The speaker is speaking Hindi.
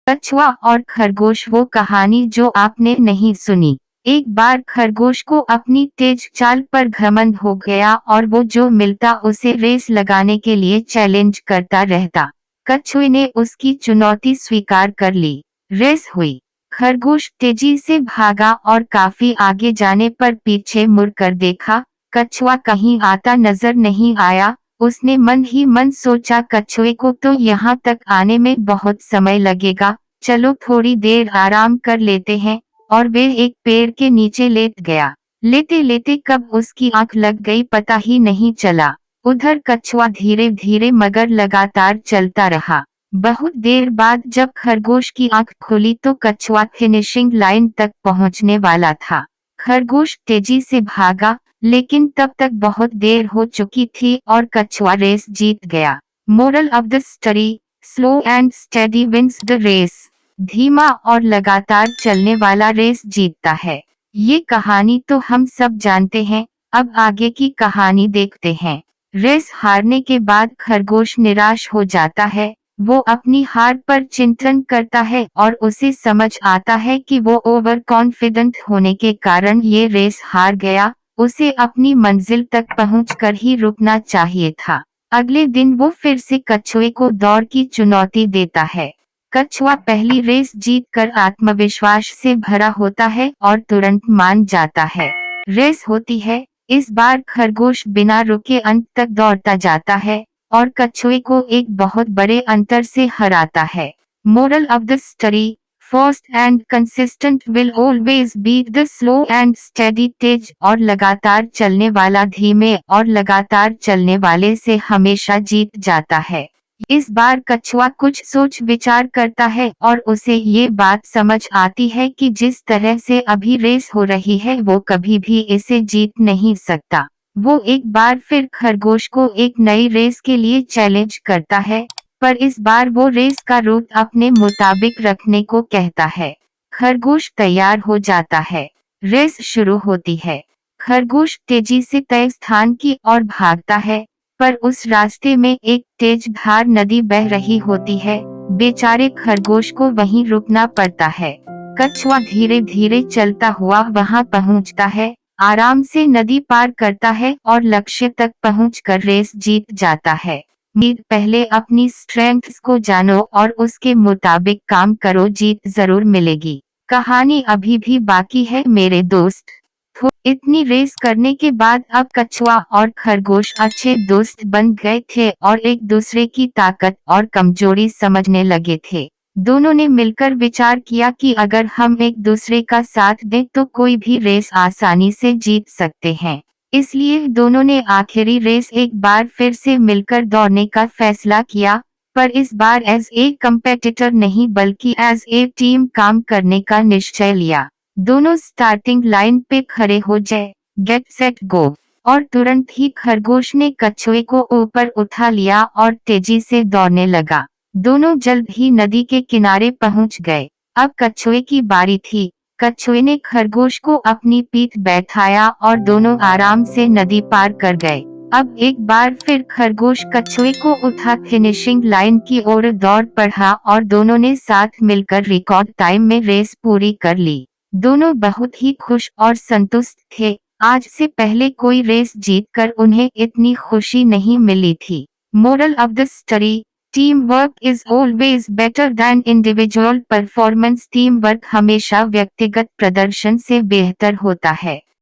कछुआ और खरगोश, वो कहानी जो आपने नहीं सुनी। एक बार खरगोश को अपनी तेज चाल पर घमंड हो गया और वो जो मिलता उसे रेस लगाने के लिए चैलेंज करता रहता। कछुए ने उसकी चुनौती स्वीकार कर ली। रेस हुई। खरगोश तेजी से भागा और काफी आगे जाने पर पीछे मुड़कर देखा। कछुआ कहीं आता नजर नहीं आया। उसने मन ही मन सोचा, कछुए को तो यहाँ तक आने में बहुत समय लगेगा, चलो थोड़ी देर आराम कर लेते हैं। और वे एक पेड़ के नीचे लेट गया। लेटे लेटे कब उसकी आंख लग गई पता ही नहीं चला। उधर कछुआ धीरे धीरे मगर लगातार चलता रहा। बहुत देर बाद जब खरगोश की आंख खुली तो कछुआ फिनिशिंग लाइन तक पहुंचने वाला था। खरगोश तेजी से भागा, लेकिन तब तक बहुत देर हो चुकी थी और कछुआ रेस जीत गया। Moral of the story, slow and steady wins the race. धीमा और लगातार चलने वाला रेस जीतता है। ये कहानी तो हम सब जानते हैं। अब आगे की कहानी देखते हैं। रेस हारने के बाद खरगोश निराश हो जाता है। वो अपनी हार पर चिंतन करता है और उसे समझ आता है कि वो ओवर कॉन्फिडेंट होने के कारण ये रेस हार गया। उसे अपनी मंजिल तक पहुंचकर ही रुकना चाहिए था। अगले दिन वो फिर से कछुए को दौड़ की चुनौती देता है। कछुआ पहली रेस जीतकर आत्मविश्वास से भरा होता है और तुरंत मान जाता है। रेस होती है। इस बार खरगोश बिना रुके अंत तक दौड़ता जाता है और कछुए को एक बहुत बड़े अंतर से हराता है। Moral of the story, fast and consistent will always beat the slow and steady तेज और लगातार चलने वाला धीमे और लगातार चलने वाले से हमेशा जीत जाता है। इस बार कछुआ कुछ सोच विचार करता है और उसे ये बात समझ आती है कि जिस तरह से अभी रेस हो रही है वो कभी भी इसे जीत नहीं सकता। वो एक बार फिर खरगोश को एक नई रेस के लिए चैलेंज करता है, पर इस बार वो रेस का रूट अपने मुताबिक रखने को कहता है। खरगोश तैयार हो जाता है। रेस शुरू होती है। खरगोश तेजी से तय स्थान की ओर भागता है, पर उस रास्ते में एक तेज धार नदी बह रही होती है। बेचारे खरगोश को वहीं रुकना पड़ता है। कछुआ धीरे धीरे चलता हुआ वहां पहुंचता है, आराम से नदी पार करता है और लक्ष्य तक पहुंचकर रेस जीत जाता है। पहले अपनी स्ट्रेंथ्स को जानो और उसके मुताबिक काम करो, जीत जरूर मिलेगी। कहानी अभी भी बाकी है मेरे दोस्त। इतनी रेस करने के बाद अब कछुआ और खरगोश अच्छे दोस्त बन गए थे और एक दूसरे की ताकत और कमजोरी समझने लगे थे। दोनों ने मिलकर विचार किया कि अगर हम एक दूसरे का साथ दें तो कोई भी रेस आसानी से जीत सकते हैं। इसलिए दोनों ने आखिरी रेस एक बार फिर से मिलकर दौड़ने का फैसला किया, पर इस बार एज ए कंपेटिटर नहीं बल्कि एज ए टीम काम करने का निश्चय लिया। दोनों स्टार्टिंग लाइन पे खड़े हो जाए, गेट सेट गो, और तुरंत ही खरगोश ने कछुए को ऊपर उठा लिया और तेजी से दौड़ने लगा। दोनों जल्द ही नदी के किनारे पहुंच गए। अब कछुए की बारी थी। कछुए ने खरगोश को अपनी पीठ बैठाया और दोनों आराम से नदी पार कर गए। अब एक बार फिर खरगोश कछुए को उठा फिनिशिंग लाइन की ओर दौड़ पड़ा और दोनों ने साथ मिलकर रिकॉर्ड टाइम में रेस पूरी कर ली। दोनों बहुत ही खुश और संतुष्ट थे। आज से पहले कोई रेस जीतकर उन्हें इतनी खुशी नहीं मिली थी। Moral of the story, team work is always better than individual performance. Team work हमेशा व्यक्तिगत प्रदर्शन से बेहतर होता है।